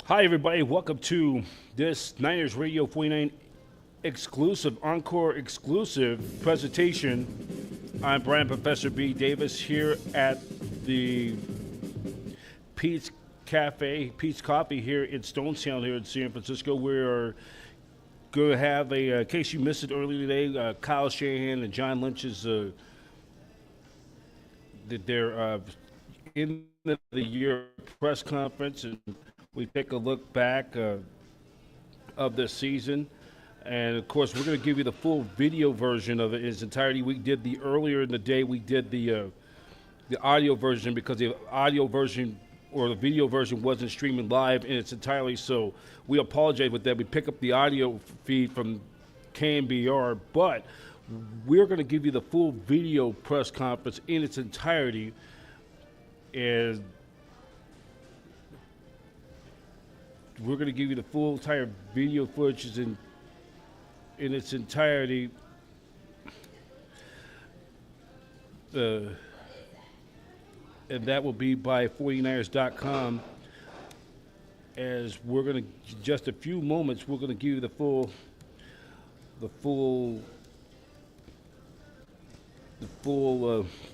Hi, everybody. Welcome to this Niners Radio 49 exclusive, Encore exclusive presentation. I'm Brian Professor B. Davis here at the Pete's Cafe, Pete's Coffee here in Stonestown here in San Francisco. We're going to have in case you missed it earlier today, Kyle Shanahan and John Lynch's, they're in the year press conference, and we take a look back of this season. And of course, we're going to give you the full video version of it in its entirety. We did earlier in the day. We did the audio version because the audio version or the video version wasn't streaming live in its entirety. So we apologize with that. We pick up the audio feed from KMBR, but we're going to give you the full video press conference in its entirety. And we're going to give you the full entire video footage in its entirety. And that will be by 49ers.com. As we're going to, just a few moments, we're going to give you the full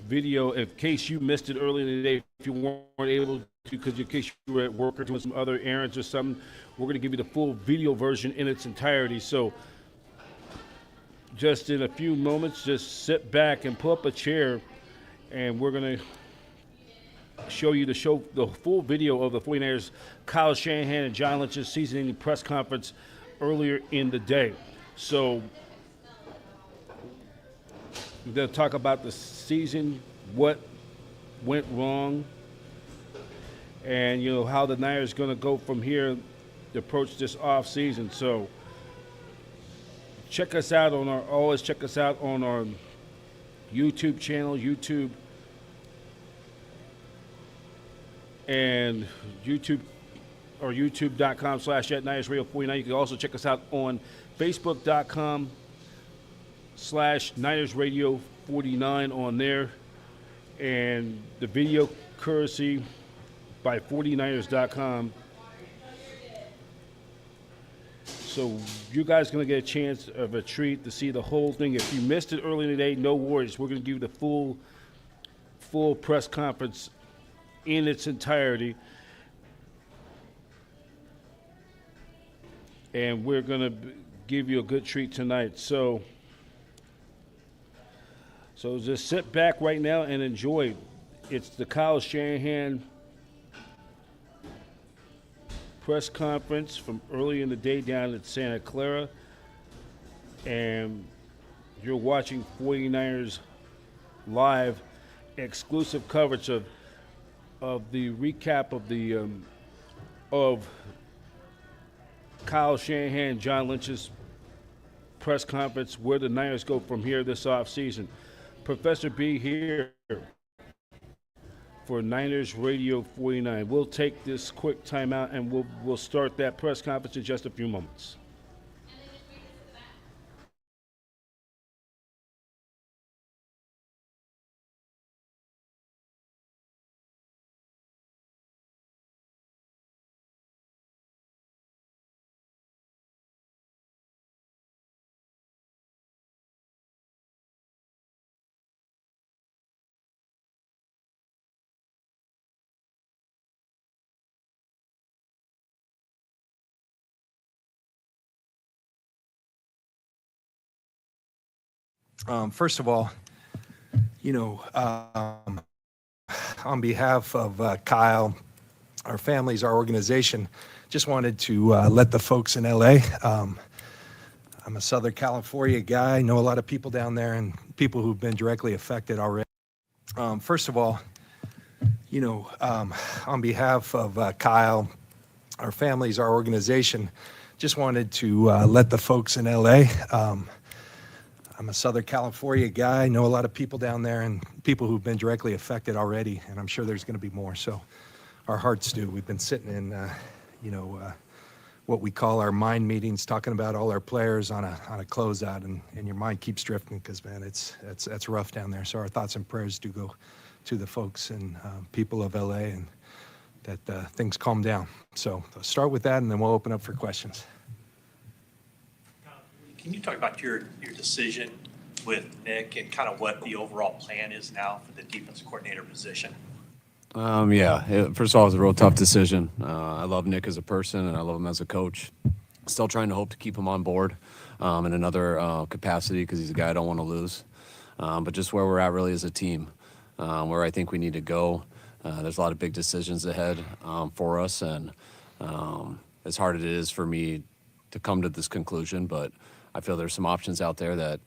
video in case you missed it earlier today. If you weren't able to, because in case you were at work or doing some other errands or something, we're going to give you the full video version in its entirety. So just in a few moments, just sit back and pull up a chair, and we're going to show you the full video of the 49ers, Kyle Shanahan and John Lynch's season-ending press conference earlier in the day. So we're going to talk about the season, what went wrong, and how the Niners are going to go from here to approach this off season. So check us out on our YouTube channel, YouTube and YouTube or youtube.com/@NinersRadio49. You can also check us out on Facebook.com/NinersRadio49 on there, and the video courtesy by 49ers.com. So you guys are going to get a chance of a treat to see the whole thing. If you missed it earlier today, no worries. We're going to give you the full press conference in its entirety. And we're going to give you a good treat tonight. So just sit back right now and enjoy. It's the Kyle Shanahan press conference from early in the day down at Santa Clara. And you're watching 49ers live exclusive coverage of the recap of Kyle Shanahan, John Lynch's press conference, where the Niners go from here this offseason. Professor B here for Niners Radio 49. We'll take this quick timeout and we'll start that press conference in just a few moments. First of all, on behalf of Kyle, our families, our organization, just wanted to let the folks in LA, I'm a Southern California guy, know a lot of people down there and people who've been directly affected already. First of all, on behalf of Kyle, our families, our organization, just wanted to let the folks in LA, I'm a Southern California guy, know a lot of people down there and people who've been directly affected already, and I'm sure there's going to be more. So our hearts do. We've been sitting in, what we call our mind meetings, talking about all our players on a closeout, and your mind keeps drifting because, man, it's rough down there. So our thoughts and prayers do go to the folks and people of LA and things calm down. So I'll start with that, and then we'll open up for questions. Can you talk about your decision with Nick and kind of what the overall plan is now for the defense coordinator position? First of all, it was a real tough decision. I love Nick as a person, and I love him as a coach. Still trying to hope to keep him on board in another capacity because he's a guy I don't want to lose. But just where we're at really as a team, where I think we need to go. There's a lot of big decisions ahead for us, and as hard as it is for me to come to this conclusion, but I feel there's some options out there that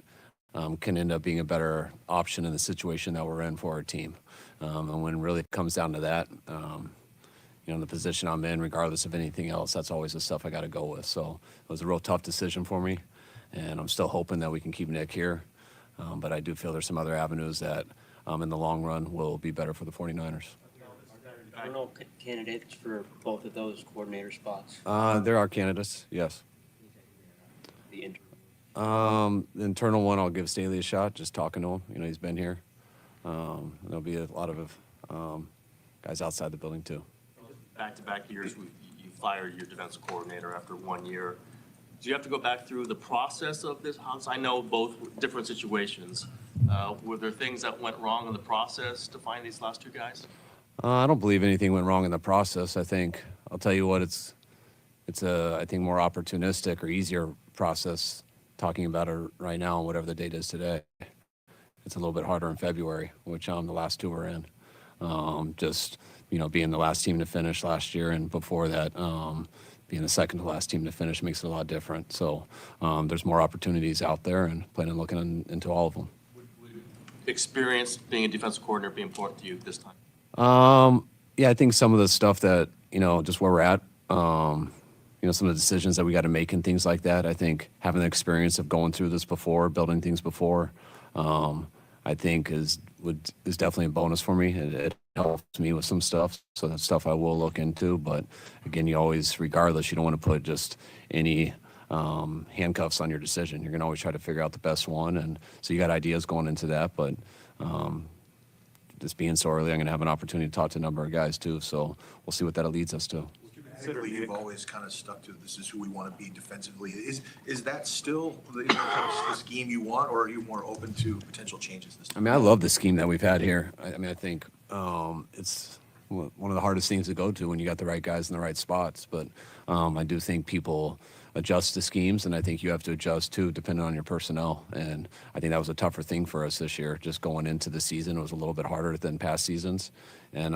can end up being a better option in the situation that we're in for our team. And when really it comes down to that, the position I'm in, regardless of anything else, that's always the stuff I got to go with. So it was a real tough decision for me, and I'm still hoping that we can keep Nick here. But I do feel there's some other avenues that in the long run will be better for the 49ers. I don't know candidates for both of those coordinator spots. There are candidates, yes. The The internal one, I'll give Staley a shot, just talking to him. He's been here. There'll be a lot of guys outside the building, too. Back-to-back years, you fired your defensive coordinator after 1 year. Do you have to go back through the process of this? I know both different situations. Were there things that went wrong in the process to find these last two guys? I don't believe anything went wrong in the process. I'll tell you what, it's I think more opportunistic or easier process talking about it right now, whatever the date is today. It's a little bit harder in February, which the last two were in. Being the last team to finish last year, and before that, being the second to last team to finish makes it a lot different. So there's more opportunities out there, and planning on looking into all of them. Would experience being a defensive coordinator be important to you this time? I think some of the stuff that, just where we're at, some of the decisions that we got to make and things like that. I think having the experience of going through this before, building things before, I think is definitely a bonus for me. It helps me with some stuff, so that's stuff I will look into. But again, you always, regardless, you don't want to put just any handcuffs on your decision. You're going to always try to figure out the best one, and so you got ideas going into that. But just being so early, I'm going to have an opportunity to talk to a number of guys too. So we'll see what that leads us to. Considering you've always kind of stuck to this is who we want to be defensively. Is that still the kind of the scheme you want, or are you more open to potential changes this time? I love the scheme that we've had here. I think it's one of the hardest things to go to when you got the right guys in the right spots. But I do think people adjust to schemes, and I think you have to adjust too, depending on your personnel. And I think that was a tougher thing for us this year. Just going into the season, it was a little bit harder than past seasons. And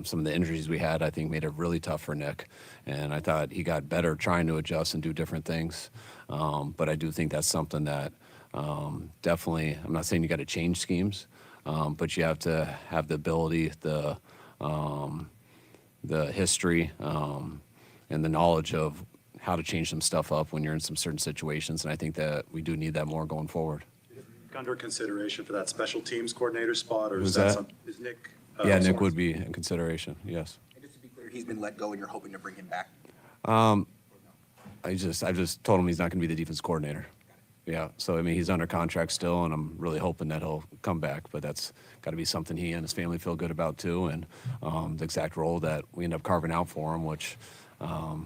some of the injuries we had, I think, made it really tough for Nick. And I thought he got better trying to adjust and do different things. But I do think that's something that definitely, I'm not saying you got to change schemes, but you have to have the ability, the history, and the knowledge of how to change some stuff up when you're in some certain situations. And I think that we do need that more going forward. Under consideration for that special teams coordinator spot, or Who's is that that? something? Is Nick? Yeah, Nick sorry. would be in consideration, yes. And just to be clear, he's been let go and you're hoping to bring him back? I just told him he's not going to be the defense coordinator. Yeah, so he's under contract still, and I'm really hoping that he'll come back. But that's got to be something he and his family feel good about too, and the exact role that we end up carving out for him, which I'll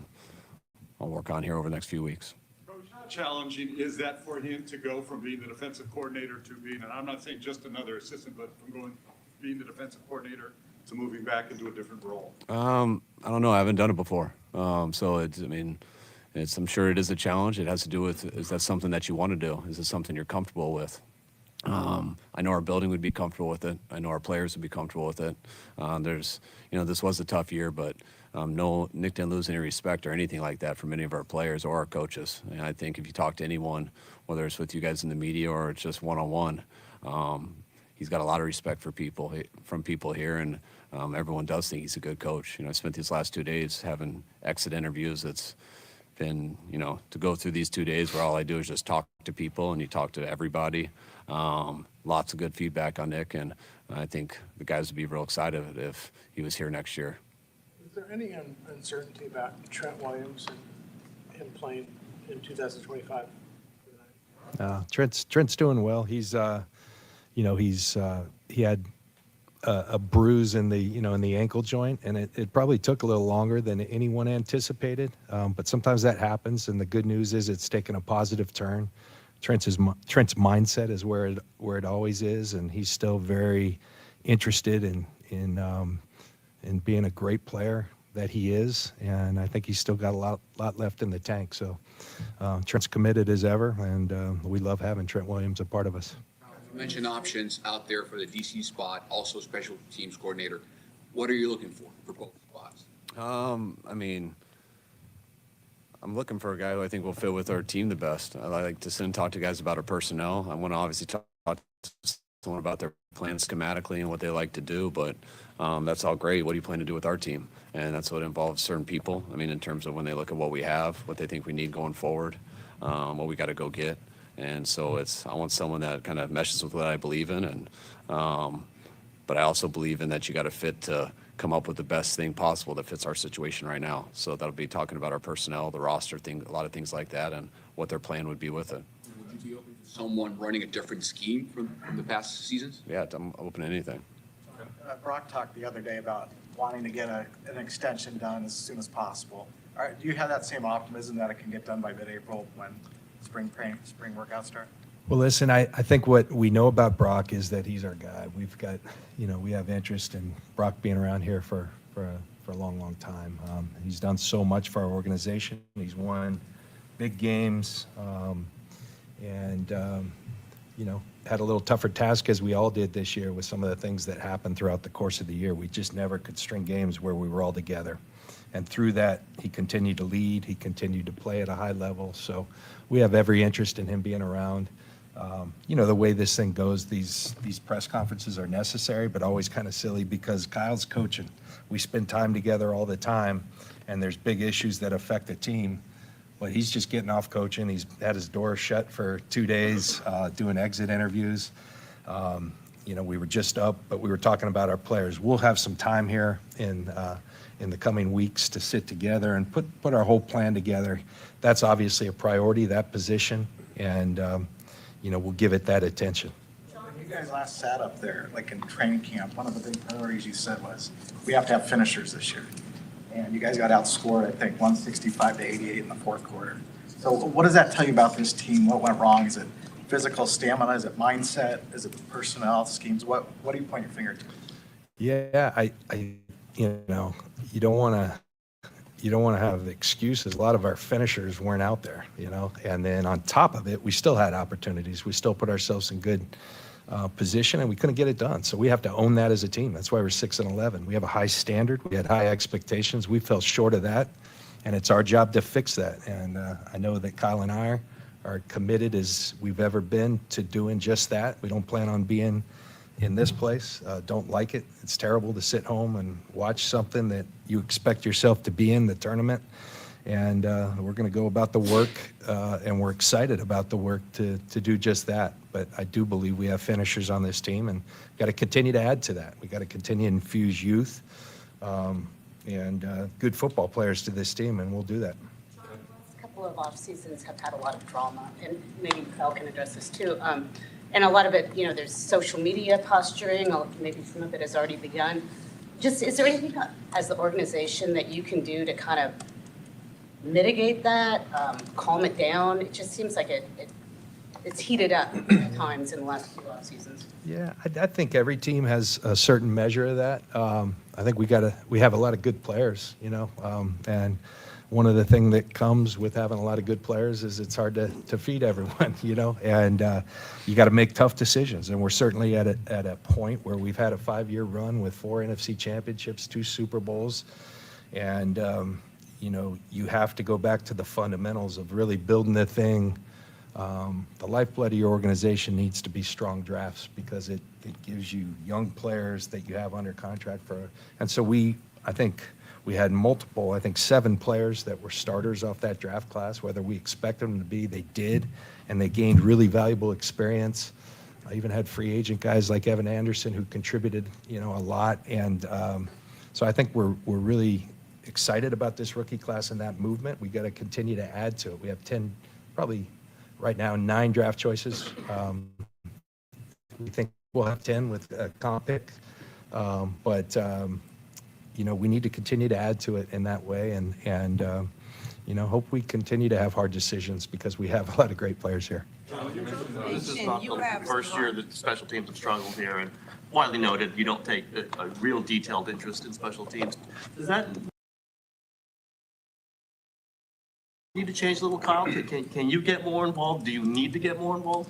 work on here over the next few weeks. Coach, how challenging is that for him to go from being the defensive coordinator to being, and I'm not saying just another assistant, but from being the defensive coordinator to moving back into a different role? I don't know. I haven't done it before, so I'm sure it is a challenge. It has to do with, is that something that you want to do? Is it something you're comfortable with? I know our building would be comfortable with it. I know our players would be comfortable with it. This was a tough year, but no, Nick didn't lose any respect or anything like that from any of our players or our coaches. And I think if you talk to anyone, whether it's with you guys in the media or it's just one-on-one, he's got a lot of respect for from people here, and everyone does think he's a good coach. I spent these last 2 days having exit interviews. It's been, to go through these 2 days where all I do is just talk to people, and you talk to everybody. Lots of good feedback on Nick, and I think the guys would be real excited if he was here next year. Is there any uncertainty about Trent Williams and him playing in 2025? Trent's doing well. He had a bruise in the in the ankle joint, and it probably took a little longer than anyone anticipated. But sometimes that happens, and the good news is it's taken a positive turn. Trent's mindset is where it always is, and he's still very interested in being a great player that he is, and I think he's still got a lot left in the tank. So Trent's committed as ever, and we love having Trent Williams a part of us. You mentioned options out there for the DC spot, also special teams coordinator. What are you looking for both spots? I mean, I'm looking for a guy who I think will fit with our team the best. I like to sit and talk to guys about our personnel. I want to obviously talk to someone about their plans schematically and what they like to do, but that's all great. What do you plan to do with our team? And that's what involves certain people. I mean, in terms of when they look at what we have, what they think we need going forward, what we got to go get. And so I want someone that kind of meshes with what I believe in, and but I also believe in that you got to fit to come up with the best thing possible that fits our situation right now. So that'll be talking about our personnel, the roster thing, a lot of things like that, and what their plan would be with it. Would you be open to someone running a different scheme from the past seasons? Yeah, I'm open to anything. Brock talked the other day about wanting to get an extension done as soon as possible. Do you have that same optimism that it can get done by mid-April when spring workouts start? Well, listen, I think what we know about Brock is that he's our guy. We've got, we have interest in Brock being around here for a long time. He's done so much for our organization. He's won big games, and had a little tougher task, as we all did this year, with some of the things that happened throughout the course of the year. We just never could string games where we were all together. And through that, he continued to lead. He continued to play at a high level. So we have every interest in him being around. The way this thing goes, these press conferences are necessary, but always kind of silly because Kyle's coaching. We spend time together all the time, and there's big issues that affect the team. But he's just getting off coaching. He's had his door shut for 2 days, doing exit interviews. We were just up, but we were talking about our players. We'll have some time here in the coming weeks to sit together and put our whole plan together. That's obviously a priority, that position, and we'll give it that attention. When you guys last sat up there, like in training camp, one of the big priorities you said was, we have to have finishers this year. And you guys got outscored, I think, 165-88 in the fourth quarter. So what does that tell you about this team? What went wrong? Is it physical stamina? Is it mindset? Is it personnel schemes? What do you point your finger to? Yeah, you don't want to have excuses. A lot of our finishers weren't out there, and then on top of it, we still had opportunities. We still put ourselves in good position, and we couldn't get it done. So we have to own that as a team. That's why we're 6-11. We have a high standard. We had high expectations. We fell short of that, and it's our job to fix that. And I know that Kyle and I are committed as we've ever been to doing just that. We don't plan on being in this place. Don't like it. It's terrible to sit home and watch something that you expect yourself to be in, the tournament. And we're going to go about the work, and we're excited about the work to do just that. But I do believe we have finishers on this team, and got to continue to add to that. We got to continue to infuse youth and good football players to this team, and we'll do that. The last couple of off seasons have had a lot of drama, and maybe Kyle can address this too. And a lot of it, there's social media posturing. Maybe some of it has already begun. Just, is there anything as the organization that you can do to kind of mitigate that, calm it down? It just seems like it's heated up at times in the last few off seasons. Yeah, I think every team has a certain measure of that. I think we have a lot of good players, and one of the things that comes with having a lot of good players is it's hard to feed everyone, and you got to make tough decisions. And we're certainly at a point where we've had a 5-year run with 4 NFC championships, 2 Super Bowls, and you have to go back to the fundamentals of really building the thing. The lifeblood of your organization needs to be strong drafts because it gives you young players that you have under contract for. And so I think we had 7 players that were starters off that draft class, whether we expected them to be, they did, and they gained really valuable experience. I even had free agent guys like Evan Anderson who contributed, a lot. And so I think we're really excited about this rookie class and that movement. We got to continue to add to it. We have 10, probably right now 9 draft choices. We think we'll have 10 with a comp pick. But we need to continue to add to it in that way, and hope we continue to have hard decisions because we have a lot of great players here. This is not the first year that special teams have struggled here, and widely noted, you don't take a real detailed interest in special teams. Does that need to change a little, Kyle? Can you get more involved? Do you need to get more involved?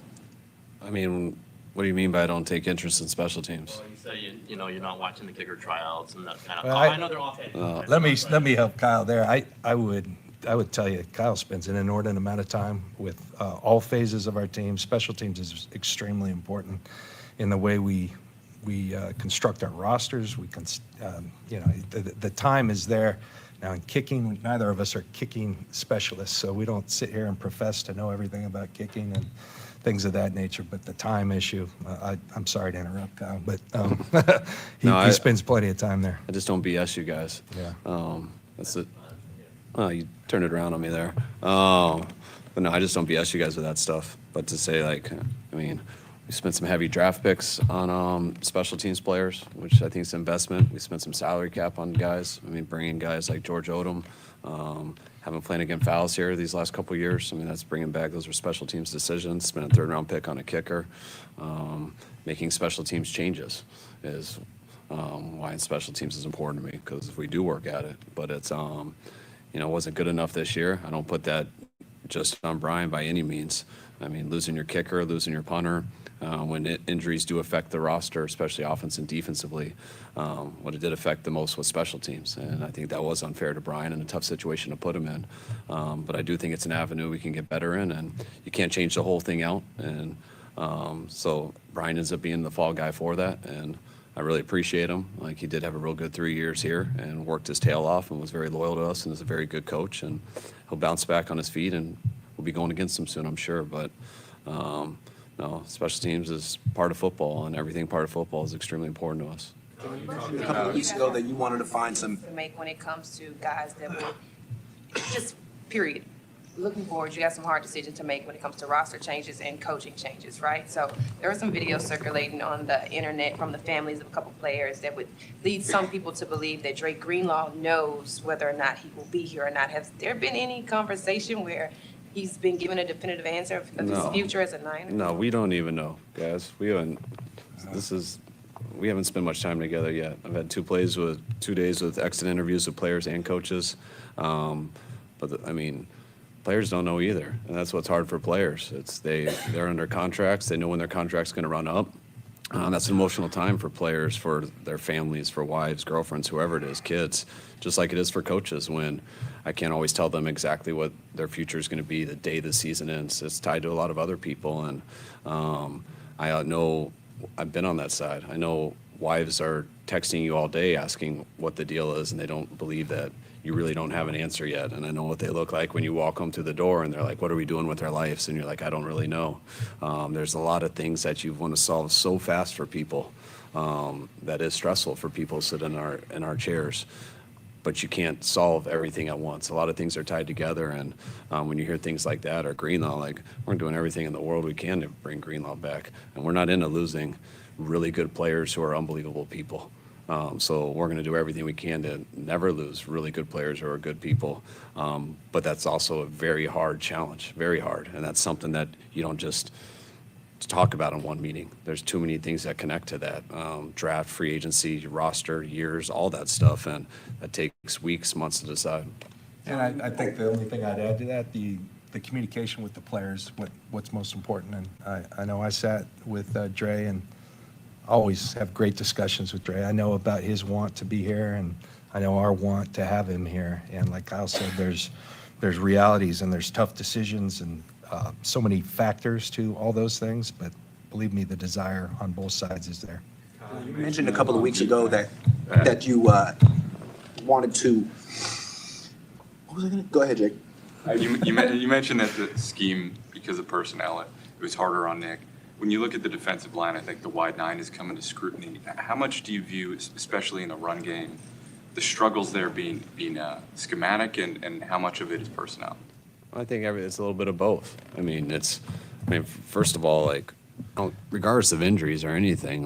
I mean, what do you mean by I don't take interest in special teams? Well, you say you're not watching the kicker tryouts and that kind of. Well, I know they're offhand. Let me help Kyle there. I would tell you, Kyle spends an inordinate amount of time with all phases of our team. Special teams is extremely important in the way we construct our rosters. The time is there. Now in kicking, neither of us are kicking specialists, so we don't sit here and profess to know everything about kicking and things of that nature. But the time issue, I'm sorry to interrupt, Kyle, but he spends plenty of time there. I just don't BS you guys. Yeah. That's it. Oh, you turned it around on me there. But no, I just don't BS you guys with that stuff. But to say, we spent some heavy draft picks on special teams players, which I think is an investment. We spent some salary cap on guys. Bringing guys like George Odom, having Flanagan Fowles here these last couple of years. That's bringing back. Those were special teams decisions. Spent a third-round pick on a kicker. Making special teams changes is why special teams is important to me, because if we do work at it. But it's wasn't good enough this year. I don't put that just on Brian by any means. Losing your kicker, losing your punter, when injuries do affect the roster, especially offense and defensively, what it did affect the most was special teams. And I think that was unfair to Brian and a tough situation to put him in. But I do think it's an avenue we can get better in, and you can't change the whole thing out. And so Brian ends up being the fall guy for that. And I really appreciate him. He did have a real good 3 years here and worked his tail off and was very loyal to us and is a very good coach. And he'll bounce back on his feet, and we'll be going against him soon, I'm sure. But no, special teams is part of football, and everything part of football is extremely important to us. A couple of weeks ago that you wanted to find some. To make when it comes to guys that will, just period. Looking forward, you got some hard decisions to make when it comes to roster changes and coaching changes, right? So there were some videos circulating on the internet from the families of a couple players that would lead some people to believe that Drake Greenlaw knows whether or not he will be here or not. Has there been any conversation where he's been given a definitive answer of his future as a Niner? No, we don't even know, guys. We haven't spent much time together yet. I've had 2 days with exit interviews with players and coaches. Players don't know either, and that's what's hard for players. They're under contracts. They know when their contract's going to run up. That's an emotional time for players, for their families, for wives, girlfriends, whoever it is, kids, just like it is for coaches when I can't always tell them exactly what their future is going to be the day the season ends. It's tied to a lot of other people, and I know I've been on that side. I know wives are texting you all day asking what the deal is, and they don't believe that you really don't have an answer yet. And I know what they look like when you walk them through the door and they're like, what are we doing with our lives? And you're like, I don't really know. There's a lot of things that you want to solve so fast for people that is stressful for people sitting in our chairs. But you can't solve everything at once. A lot of things are tied together. And when you hear things like that or Greenlaw, we're doing everything in the world we can to bring Greenlaw back. And we're not into losing really good players who are unbelievable people. So we're going to do everything we can to never lose really good players who are good people. But that's also a very hard challenge, very hard. And that's something that you don't just talk about in one meeting. There's too many things that connect to that. Draft, free agency, roster, years, all that stuff. And that takes weeks, months to decide. And I think the only thing I'd add to that, the communication with the players, what's most important. And I know I sat with Dre and always have great discussions with Dre. I know about his want to be here, and I know our want to have him here. And like Kyle said, there's realities and there's tough decisions and so many factors to all those things. But believe me, the desire on both sides is there. You mentioned a couple of weeks ago that you wanted to. What was I going to? Go ahead, Jake. You mentioned that the scheme, because of personnel, it was harder on Nick. When you look at the defensive line, I think the wide 9 is coming to scrutiny. How much do you view, especially in the run game, the struggles there being schematic, and how much of it is personnel? I think it's a little bit of both. First of all, regardless of injuries or anything,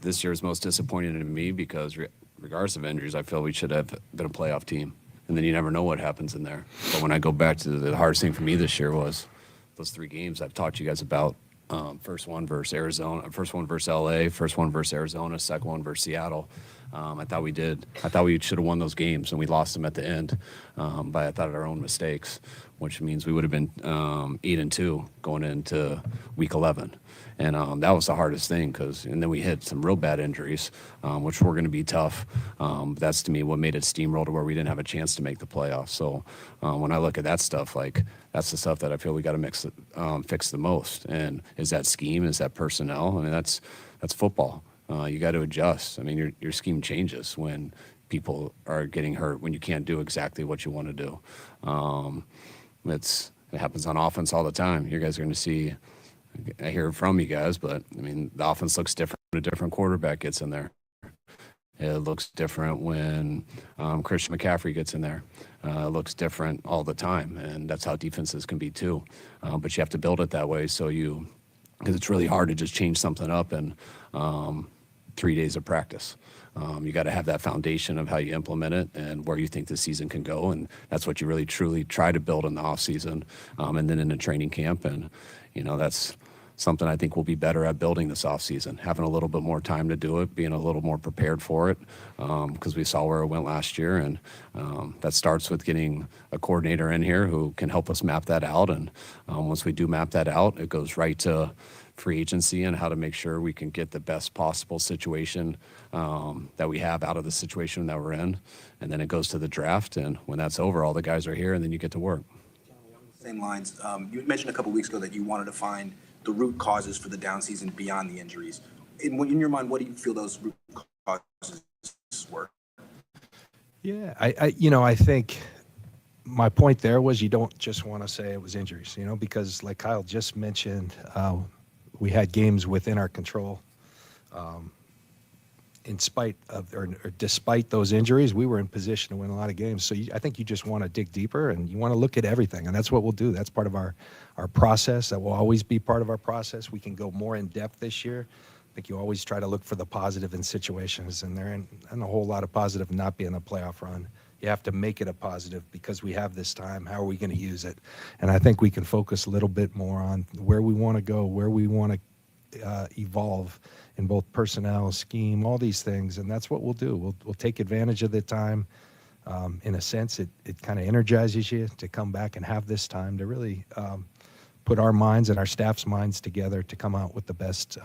this year is most disappointing to me because regardless of injuries, I feel we should have been a playoff team. And then you never know what happens in there. But when I go back to the hardest thing for me this year was those 3 games I've talked to you guys about. First one versus Arizona, first one versus LA, first one versus Arizona, second one versus Seattle. I thought we should have won those games, and we lost them at the end by, I thought, our own mistakes, which means we would have been 8-2 going into week 11. And that was the hardest thing and then we hit some real bad injuries, which were going to be tough. That's, to me, what made it steamroll to where we didn't have a chance to make the playoffs. So when I look at that stuff, like, that's the stuff that I feel we got to fix the most. And is that scheme? Is that personnel? I mean, that's football. You got to adjust. I mean, your scheme changes when people are getting hurt, when you can't do exactly what you want to do. It happens on offense all the time. You guys are going to see, I hear it from you guys, but I mean, the offense looks different when a different quarterback gets in there. It looks different when Christian McCaffrey gets in there. It looks different all the time, and that's how defenses can be too. But you have to build it that way because it's really hard to just change something up in 3 days of practice. You got to have that foundation of how you implement it and where you think the season can go, and that's what you really truly try to build in the off season, and then in the training camp. And that's something I think we'll be better at building this off season, having a little bit more time to do it, being a little more prepared for it, because we saw where it went last year. And that starts with getting a coordinator in here who can help us map that out. And once we do map that out, it goes right to free agency and how to make sure we can get the best possible situation that we have out of the situation that we're in. And then it goes to the draft. And when that's over, all the guys are here, and then you get to work. Same lines. You mentioned a couple weeks ago that you wanted to find the root causes for the down season beyond the injuries. In your mind, what do you feel those root causes were? Yeah, I think my point there was you don't just want to say it was injuries, because like Kyle just mentioned, we had games within our control. In spite of or despite those injuries, we were in position to win a lot of games. So I think you just want to dig deeper and you want to look at everything, and that's what we'll do. That's part of our process. That will always be part of our process. We can go more in depth this year. I think you always try to look for the positive in situations, and there ain't a whole lot of positive not being a playoff run. You have to make it a positive because we have this time. How are we going to use it? And I think we can focus a little bit more on where we want to go, where we want to evolve in both personnel, scheme, all these things, and that's what we'll do. We'll take advantage of the time. In a sense, it kind of energizes you to come back and have this time to really put our minds and our staff's minds together to come out with the best,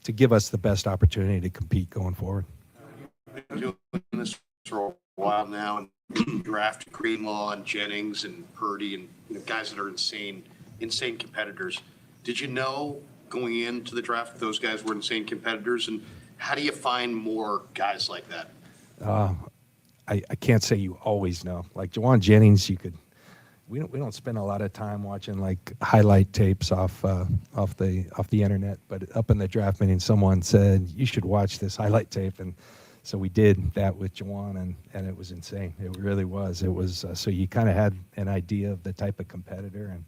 to give us the best opportunity to compete going forward. You've been doing this for a while now, and drafted Greenlaw and Jennings and Purdy and guys that are insane competitors. Did you know going into the draft those guys were insane competitors, and how do you find more guys like that? I can't say you always know. Like Juwan Jennings, we don't spend a lot of time watching like highlight tapes off the internet, but up in the draft meeting, someone said you should watch this highlight tape, and so we did that with Juwan, and it was insane. It really was. It was so you kind of had an idea of the type of competitor, and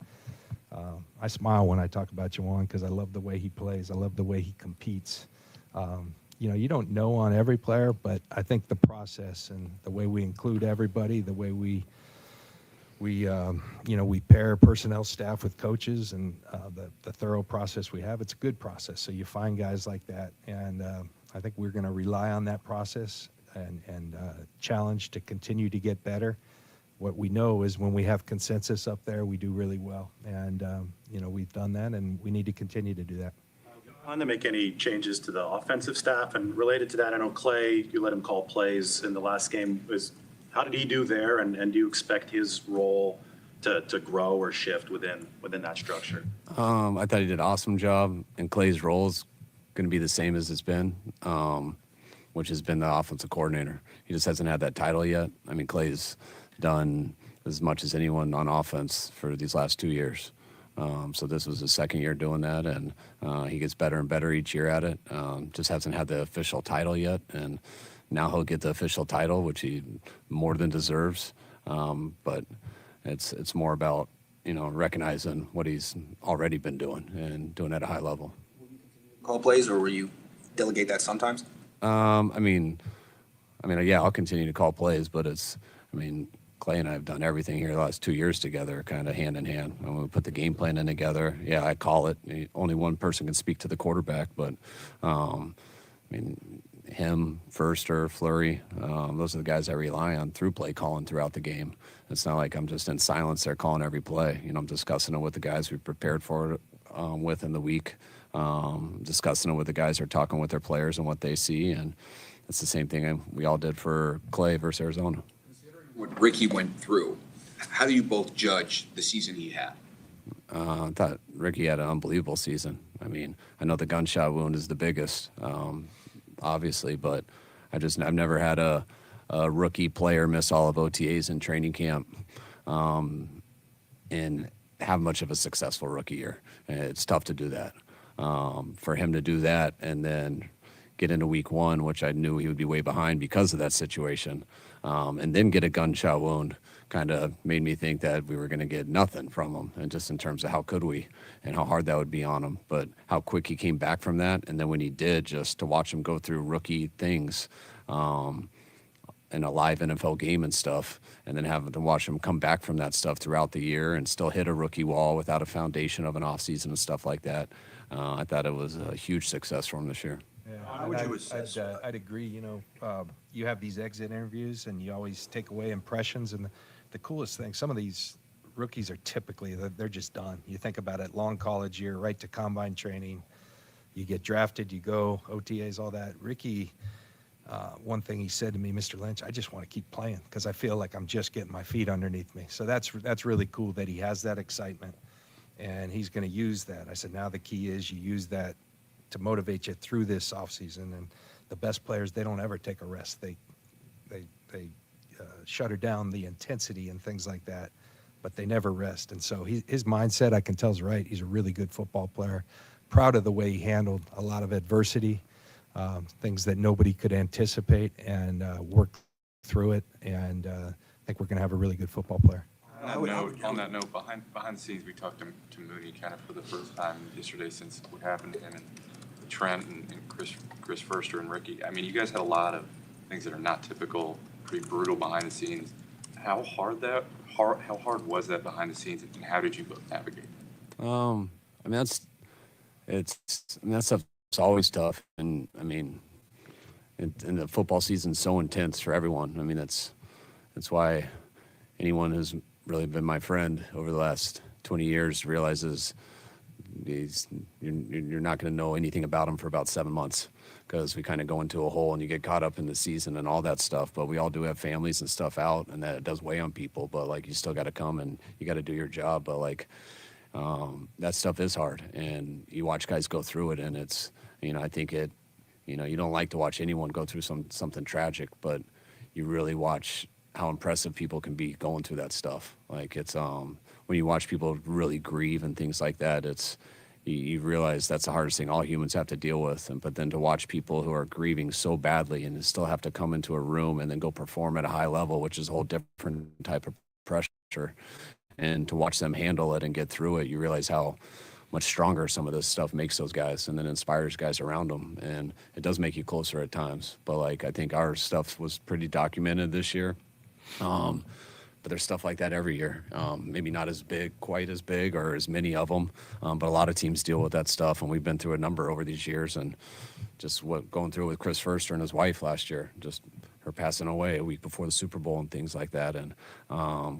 I smile when I talk about Juwan because I love the way he plays. I love the way he competes. You don't know on every player, but I think the process and the way we include everybody, the way we pair personnel staff with coaches, and the thorough process we have, it's a good process. So you find guys like that, and I think we're going to rely on that process and challenge to continue to get better. What we know is when we have consensus up there, we do really well. And, we've done that, and we need to continue to do that. On to make any changes to the offensive staff, and related to that, I know Clay, you let him call plays in the last game. How did he do there, and do you expect his role to grow or shift within that structure? I thought he did an awesome job, and Clay's role is going to be the same as it's been, which has been the offensive coordinator. He just hasn't had that title yet. I mean, Clay's done as much as anyone on offense for these last 2 years. So this was his second year doing that, and he gets better and better each year at it. Just hasn't had the official title yet, and now he'll get the official title, which he more than deserves. But it's more about, recognizing what he's already been doing and doing at a high level. Call plays, or were you delegate that sometimes? Yeah, I'll continue to call plays, but Clay and I have done everything here the last 2 years together, kind of hand in hand. When we put the game plan in together, yeah, I call it. Only one person can speak to the quarterback, but him, Firster, Fleury, those are the guys I rely on through play calling throughout the game. It's not like I'm just in silence there calling every play. I'm discussing it with the guys we prepared for it within the week, discussing it with the guys who are talking with their players and what they see, and it's the same thing we all did for Clay versus Arizona. What Ricky went through, how do you both judge the season he had? I thought Ricky had an unbelievable season. I know the gunshot wound is the biggest, obviously, but I've never had a rookie player miss all of OTAs in training camp and have much of a successful rookie year. It's tough to do that. For him to do that and then get into week one, which I knew he would be way behind because of that situation, and then get a gunshot wound kind of made me think that we were going to get nothing from him, and just in terms of how could we and how hard that would be on him, but how quick he came back from that. And then when he did, just to watch him go through rookie things in a live NFL game and stuff, and then having to watch him come back from that stuff throughout the year and still hit a rookie wall without a foundation of an offseason and stuff like that. I thought it was a huge success for him this year. Yeah, I'd agree. You have these exit interviews, and you always take away impressions. And the coolest thing, some of these rookies are typically they're just done. You think about it, long college year, right to combine training. You get drafted, you go OTAs, all that. Ricky, one thing he said to me, Mr. Lynch, I just want to keep playing because I feel like I'm just getting my feet underneath me. So that's really cool that he has that excitement, and he's going to use that. I said, now the key is you use that to motivate you through this offseason. And the best players, they don't ever take a rest. They shutter down the intensity and things like that, but they never rest. And so his mindset, I can tell, is right. He's a really good football player. Proud of the way he handled a lot of adversity, things that nobody could anticipate, and worked through it. And I think we're going to have a really good football player. On that note, behind the scenes, we talked to Mooney kind of for the first time yesterday since what happened to him and Trent and Chris Firster and Ricky. You guys had a lot of things that are not typical, pretty brutal behind the scenes. How hard was that behind the scenes, and how did you both navigate? That stuff's always tough, and the football season's so intense for everyone. that's why anyone who's really been my friend over the last 20 years realizes you're not going to know anything about him for about 7 months, because we kind of go into a hole and you get caught up in the season and all that stuff. But we all do have families and stuff out, and that does weigh on people. But you still got to come and you got to do your job. But that stuff is hard, and you watch guys go through it, and it's I think it you don't like to watch anyone go through something tragic, but you really watch how impressive people can be going through that stuff. It's when you watch people really grieve and things like that, you realize that's the hardest thing all humans have to deal with. But then to watch people who are grieving so badly and still have to come into a room and then go perform at a high level, which is a whole different type of pressure, and to watch them handle it and get through it, you realize how much stronger some of this stuff makes those guys, and then inspires guys around them. And it does make you closer at times. But I think our stuff was pretty documented this year. But there's stuff like that every year. Maybe not quite as big, or as many of them, but a lot of teams deal with that stuff, and we've been through a number over these years. And just going through it with Chris Firster and his wife last year, just her passing away a week before the Super Bowl and things like that, and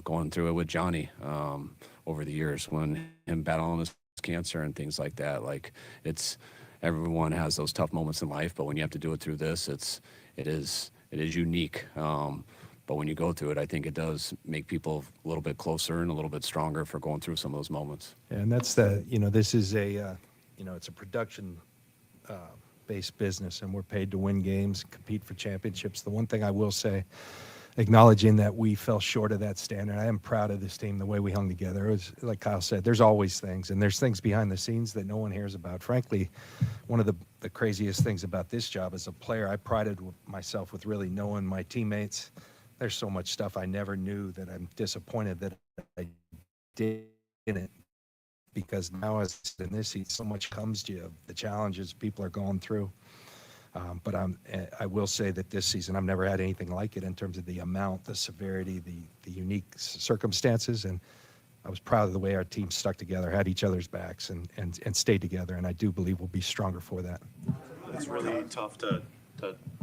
going through it with Johnny over the years, when him battling his cancer and things like that. Everyone has those tough moments in life, but when you have to do it through this, it is unique. But when you go through it, I think it does make people a little bit closer and a little bit stronger for going through some of those moments. And that's this is it's a production based business, and we're paid to win games, compete for championships. The one thing I will say, acknowledging that we fell short of that standard, I am proud of this team, the way we hung together. It was, like Kyle said, there's always things, and there's things behind the scenes that no one hears about. Frankly, one of the craziest things about this job as a player, I prided myself with really knowing my teammates. There's so much stuff I never knew that I'm disappointed that I didn't, because now as in this seat, so much comes to you, the challenges people are going through. But I will say that this season, I've never had anything like it in terms of the amount, the severity, the unique circumstances. And I was proud of the way our team stuck together, had each other's backs, and stayed together. And I do believe we'll be stronger for that. It's really tough to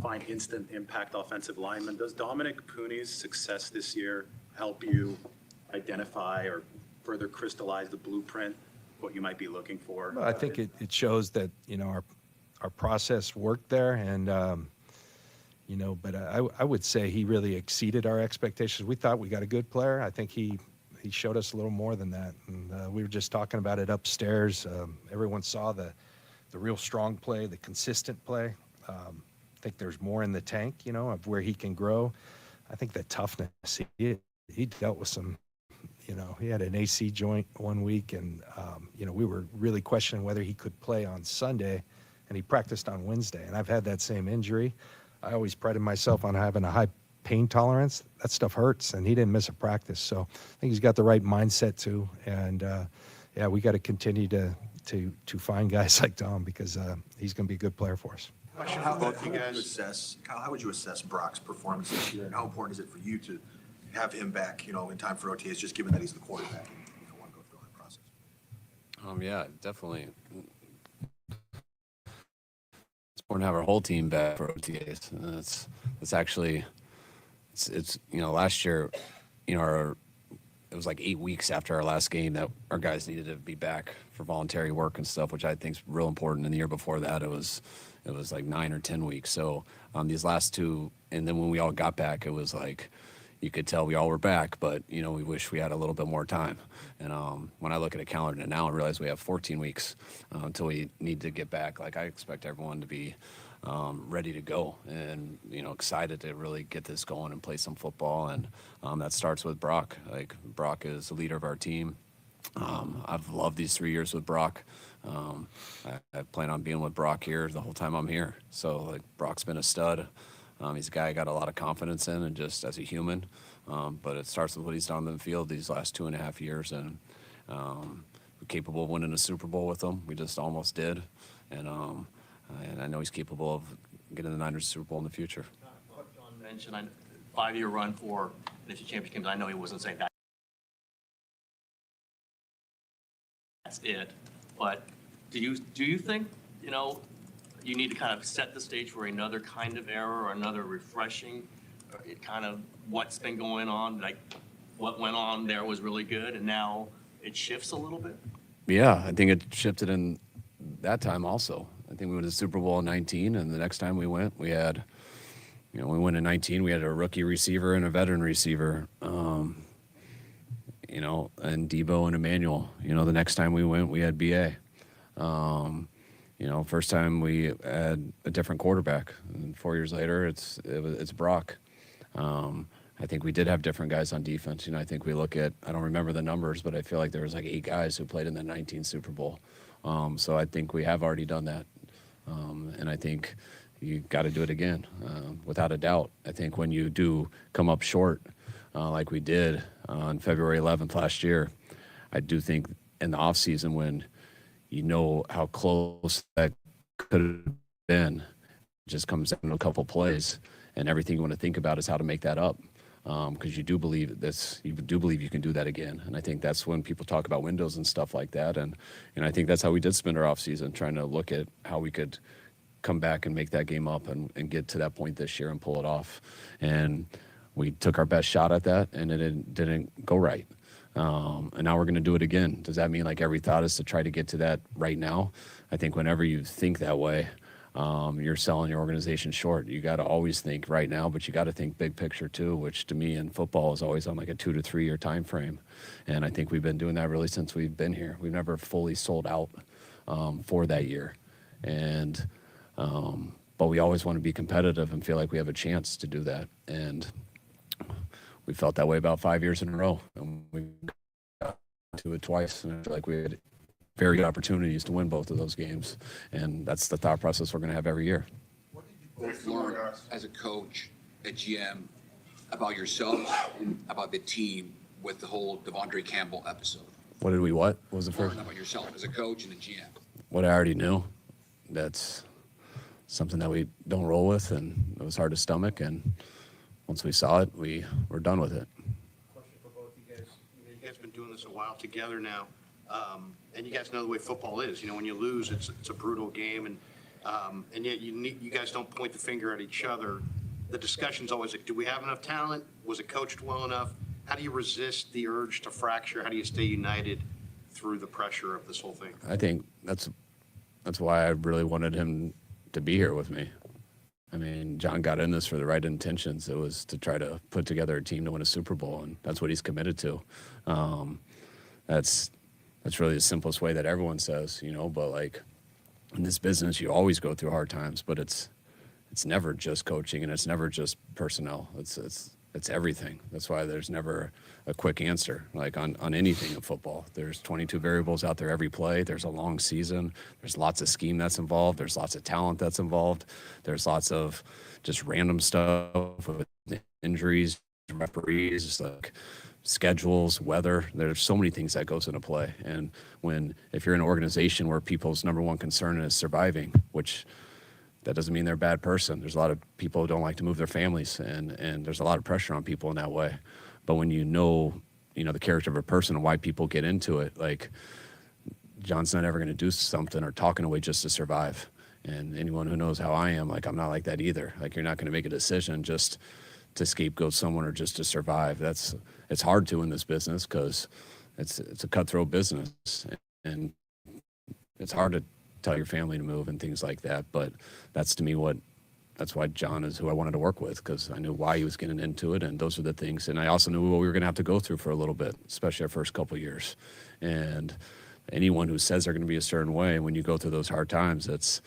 find instant impact offensive linemen. Does Dominic Pooney's success this year help you identify or further crystallize the blueprint, what you might be looking for? Well, I think it shows that, our process worked there. And, but I would say he really exceeded our expectations. We thought we got a good player. I think he showed us a little more than that. And we were just talking about it upstairs. Everyone saw the real strong play, the consistent play. I think there's more in the tank, of where he can grow. I think the toughness, he dealt with some, he had an AC joint one week, and, we were really questioning whether he could play on Sunday, and he practiced on Wednesday. And I've had that same injury. I always prided myself on having a high pain tolerance. That stuff hurts, and he didn't miss a practice. So I think he's got the right mindset too. And we got to continue to find guys like Dom, because he's going to be a good player for us. How would you assess, Kyle, how would you assess Brock's performance this year, and how important is it for you to have him back, in time for OTAs, just given that he's the quarterback and you don't want to go through that process? Yeah, definitely. It's important to have our whole team back for OTAs. And it's actually, last year, it was like 8 weeks after our last game that our guys needed to be back for voluntary work and stuff, which I think is real important. And the year before that, it was like 9 or 10 weeks. So these last two, and then when we all got back, it was like, you could tell we all were back, but we wish we had a little bit more time. And when I look at a calendar now, I realize we have 14 weeks until we need to get back. Like, I expect everyone to be ready to go and excited to really get this going and play some football. And that starts with Brock. Like, Brock is the leader of our team. I've loved these 3 years with Brock. I plan on being with Brock here the whole time I'm here. So, like, Brock's been a stud. He's a guy I got a lot of confidence in, and just as a human. But it starts with what he's done on the field these last 2.5 years, and we're capable of winning a Super Bowl with him. We just almost did, and I know he's capable of getting the Niners Super Bowl in the future. John mentioned a 5-year run for NFC Championship games. I know he wasn't saying that. That's it. But do you think you need to kind of set the stage for another kind of era or another refreshing, kind of what's been going on, like what went on there was really good and now it shifts a little bit? Yeah, I think it shifted in that time also. I think we went to the Super Bowl in 19, and the next time we went, we had, we went in 19, we had a rookie receiver and a veteran receiver, and Debo and Emmanuel. The next time we went, we had BA. First time we had a different quarterback, and 4 years later, it's Brock. I think we did have different guys on defense. I think we look at, I don't remember the numbers, but I feel like there was like 8 guys who played in the 19 Super Bowl. So I think we have already done that. And I think you got to do it again, without a doubt. I think when you do come up short, like we did on February 11th last year, I do think in the offseason when how close that could have been, it just comes down to a couple plays, and everything you want to think about is how to make that up, because you do believe you can do that again. And I think that's when people talk about windows and stuff like that, and I think that's how we did spend our offseason, trying to look at how we could come back and make that game up and get to that point this year and pull it off. And we took our best shot at that, and it didn't go right. And now we're going to do it again. Does that mean like every thought is to try to get to that right now? I think whenever you think that way, you're selling your organization short. You got to always think right now, but you got to think big picture too, which to me in football is always on like a 2 to 3 year time frame. And I think we've been doing that really since we've been here. We've never fully sold out for that year. And but we always want to be competitive and feel like we have a chance to do that. And we felt that way about 5 years in a row, and we got to it twice. And I feel like we had very good opportunities to win both of those games. And that's the thought process we're going to have every year. Both learn as a coach, a GM, about yourselves and about the team with the whole Devondre Campbell episode. What was the first? Learn about yourself as a coach and a GM. What I already knew. That's something that we don't roll with, and it was hard to stomach. And once we saw it, we were done with it. Question for both you guys. You guys have been doing this a while together now, and you guys know the way football is. You know, when you lose, it's a brutal game, and yet you guys don't point the finger at each other. The discussion's always like, do we have enough talent? Was it coached well enough? How do you resist the urge to fracture? How do you stay united through the pressure of this whole thing? I think that's why I really wanted him to be here with me. I mean, John got in this for the right intentions. It was to try to put together a team to win a Super Bowl, and that's what he's committed to. That's really the simplest way that everyone says, you know, but like in this business, you always go through hard times, but it's never just coaching, and it's never just personnel. It's everything. That's why there's never a quick answer, like on anything in football. There's 22 variables out there every play. There's a long season. There's lots of scheme that's involved. There's lots of talent that's involved. There's lots of just random stuff with injuries, referees, like schedules, weather. There's so many things that goes into play. And if you're in an organization where people's number one concern is surviving, which that doesn't mean they're a bad person. There's a lot of people who don't like to move their families, and there's a lot of pressure on people in that way. But when you know the character of a person and why people get into it, like John's not ever going to do something or talk in a way just to survive. And anyone who knows how I am, like I'm not like that either. Like you're not going to make a decision just to scapegoat someone or just to survive. It's hard to in this business because it's a cutthroat business, and it's hard to tell your family to move and things like that. But that's why John is who I wanted to work with, because I knew why he was getting into it, and those are the things. And I also knew what we were going to have to go through for a little bit, especially our first couple of years. And anyone who says they're going to be a certain way, when you go through those hard times, it's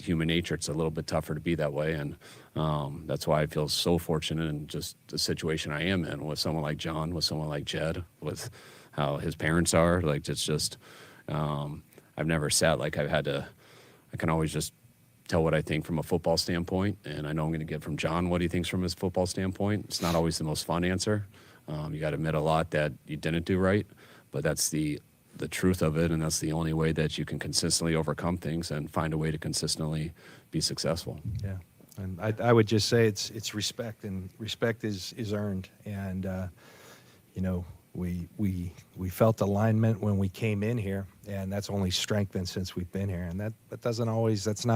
human nature. It's a little bit tougher to be that way. And that's why I feel so fortunate in just the situation I am in with someone like John, with someone like Jed, with how his parents are. Like it's just, I've never sat like I can always just tell what I think from a football standpoint, and I know I'm going to get from John what he thinks from his football standpoint. It's not always the most fun answer. You got to admit a lot that you didn't do right, but that's the truth of it, and that's the only way that you can consistently overcome things and find a way to consistently be successful. Yeah, and I would just say it's respect, and respect is earned, and we felt alignment when we came in here, and that's only strengthened since we've been here. And that's not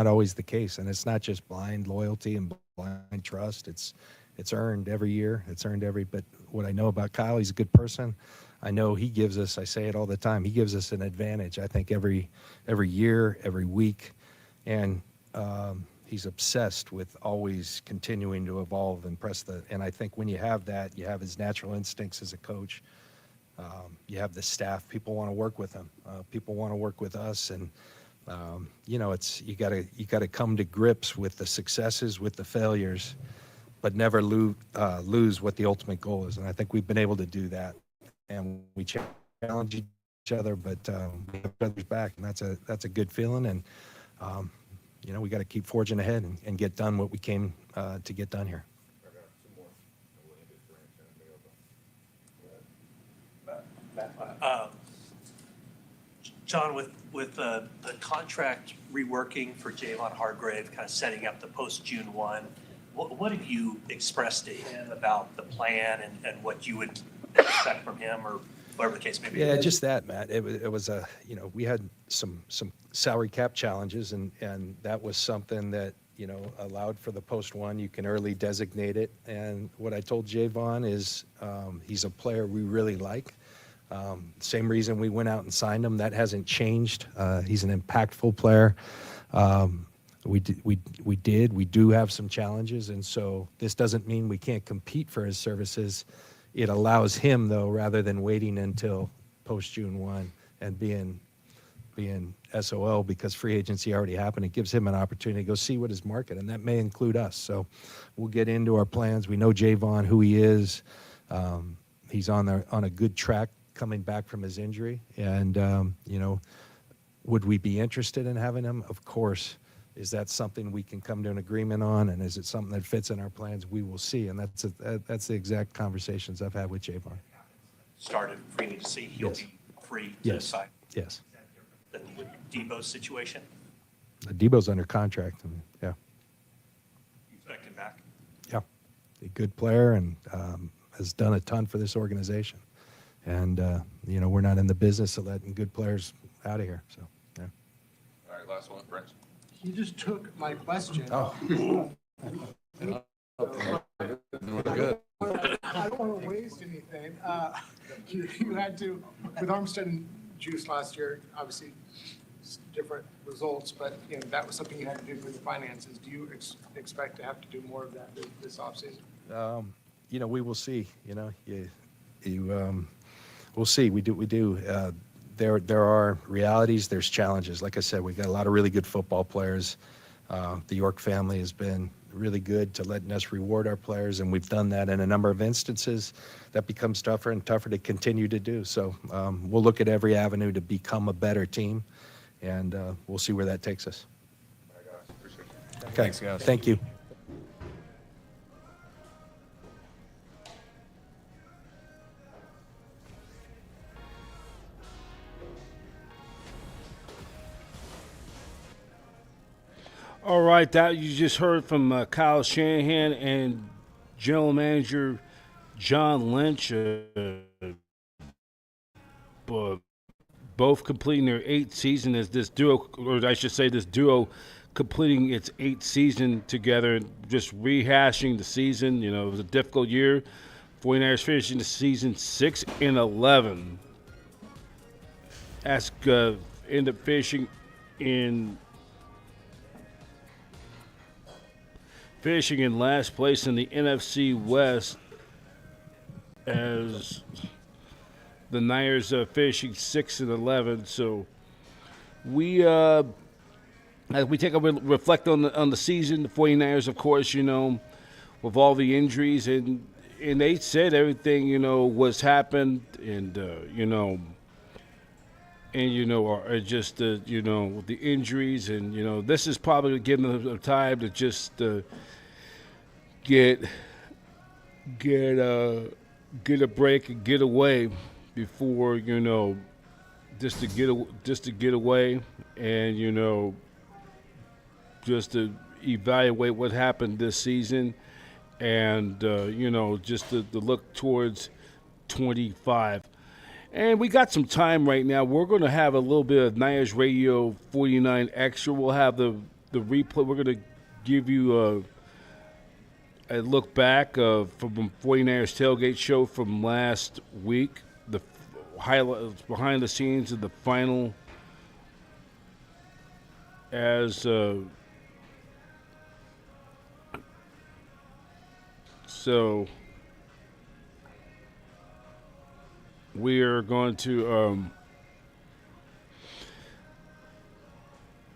always the case. And it's not just blind loyalty and blind trust. It's earned every year. But what I know about Kyle, he's a good person. I know he gives us, I say it all the time, he gives us an advantage, I think, every year, every week. And he's obsessed with always continuing to evolve and and I think when you have that, you have his natural instincts as a coach. You have the staff. People want to work with him. People want to work with us, and you gotta come to grips with the successes, with the failures, but never lose what the ultimate goal is. And I think we've been able to do that. And we challenge each other, but we have each other's back, and that's a good feeling. And we got to keep forging ahead and get done what we came to get done here. John, with the contract reworking for Javon Hargrave, kind of setting up the post-June 1, what have you expressed to him about the plan and what you would expect from him, or whatever the case may be? Yeah, just that, Matt. It was we had some salary cap challenges, and that was something that allowed for the post-1. You can early designate it. And what I told Javon is he's a player we really like. Same reason we went out and signed him. That hasn't changed. He's an impactful player. We do have some challenges, and so this doesn't mean we can't compete for his services. It allows him, though, rather than waiting until post-June 1 and being SOL because free agency already happened, it gives him an opportunity to go see what his market, and that may include us. So we'll get into our plans. We know Javon, who he is. He's on a good track coming back from his injury, and would we be interested in having him? Of course. Is that something we can come to an agreement on, and is it something that fits in our plans? We will see, and that's the exact conversations I've had with Javon. Started free to see he'll be free to sign. Yes. Than with Debo's situation? Debo's under contract. And, yeah, Expect him back. yeah, a good player and has done a ton for this organization. And we're not in the business of letting good players out of here. So, yeah. All right, last one, Brent. You just took my question. Oh. Good. I don't want to waste anything. You had to, with Armstead and Juice last year, obviously different results, but that was something you had to do for the finances. Do you expect to have to do more of that this offseason? We will see. We'll see. We do. There are realities. There's challenges. Like I said, we got a lot of really good football players. The York family has been really good to letting us reward our players, and we've done that in a number of instances. That becomes tougher and tougher to continue to do. So we'll look at every avenue to become a better team, and we'll see where that takes us. All right, guys, appreciate it. Okay. Thanks, guys. Thank you. All right, that you just heard from Kyle Shanahan and General Manager John Lynch, both completing their 8th season as this duo, or I should say this duo completing its 8th season together, just rehashing the season. It was a difficult year. 49ers finishing the season 6-11. End up finishing in last place in the NFC West as the Niners finishing 6-11. So as we take a reflect on the season, the 49ers, of course, with all the injuries, and they said everything, was happened, and are just with the injuries, and this is probably giving them a time to just get a break and get away before just to get away, and just to evaluate what happened this season, and just to look towards 25. And we got some time right now. We're going to have a little bit of Niners Radio 49 Extra. We'll have the replay. We're going to give you a look back from 49ers Tailgate Show from last week, the highlights behind the scenes of the final so we are going to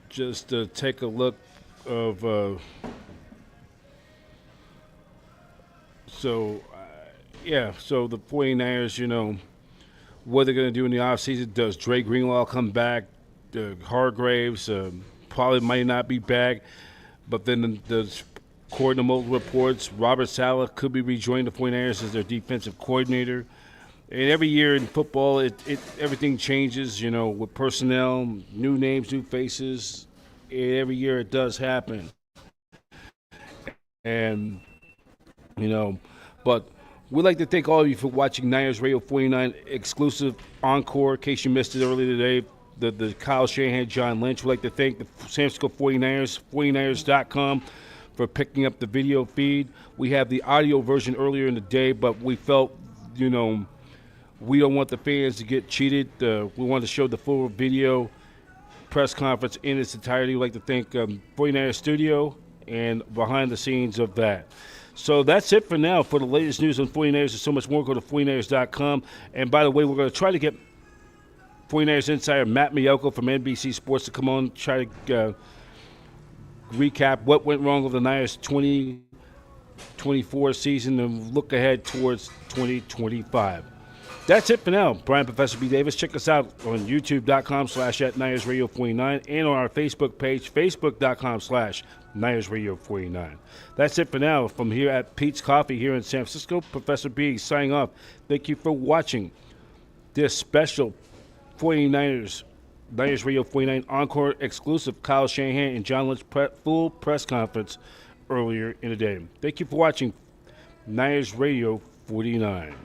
just take a look of so the 49ers, what they're going to do in the offseason. Does Dre Greenlaw come back? Hargraves probably might not be back, but then according to multiple reports, Robert Saleh could be rejoining the 49ers as their defensive coordinator. And every year in football, everything changes, with personnel, new names, new faces. And every year it does happen. And, but we'd like to thank all of you for watching Niners Radio 49 exclusive encore. In case you missed it earlier today, the Kyle Shanahan, John Lynch. We'd like to thank the San Francisco 49ers, 49ers.com, for picking up the video feed. We have the audio version earlier in the day, but we felt, we don't want the fans to get cheated. We want to show the full video press conference in its entirety. We'd like to thank 49ers Studio and behind the scenes of that. So that's it for now. For the latest news on 49ers and so much more, go to 49ers.com. And by the way, we're going to try to get 49ers insider Matt Miyoko from NBC Sports to come on, try to recap what went wrong with the Niners 2024 season and look ahead towards 2025. That's it for now. Brian Professor B. Davis. Check us out on youtube.com/@NinersRadio49 and on our Facebook page, facebook.com/NinersRadio49. That's it for now. From here at Pete's Coffee here in San Francisco, Professor B signing off. Thank you for watching this special 49ers Niners Radio 49 Encore exclusive Kyle Shanahan and John Lynch full press conference earlier in the day. Thank you for watching Niners Radio 49.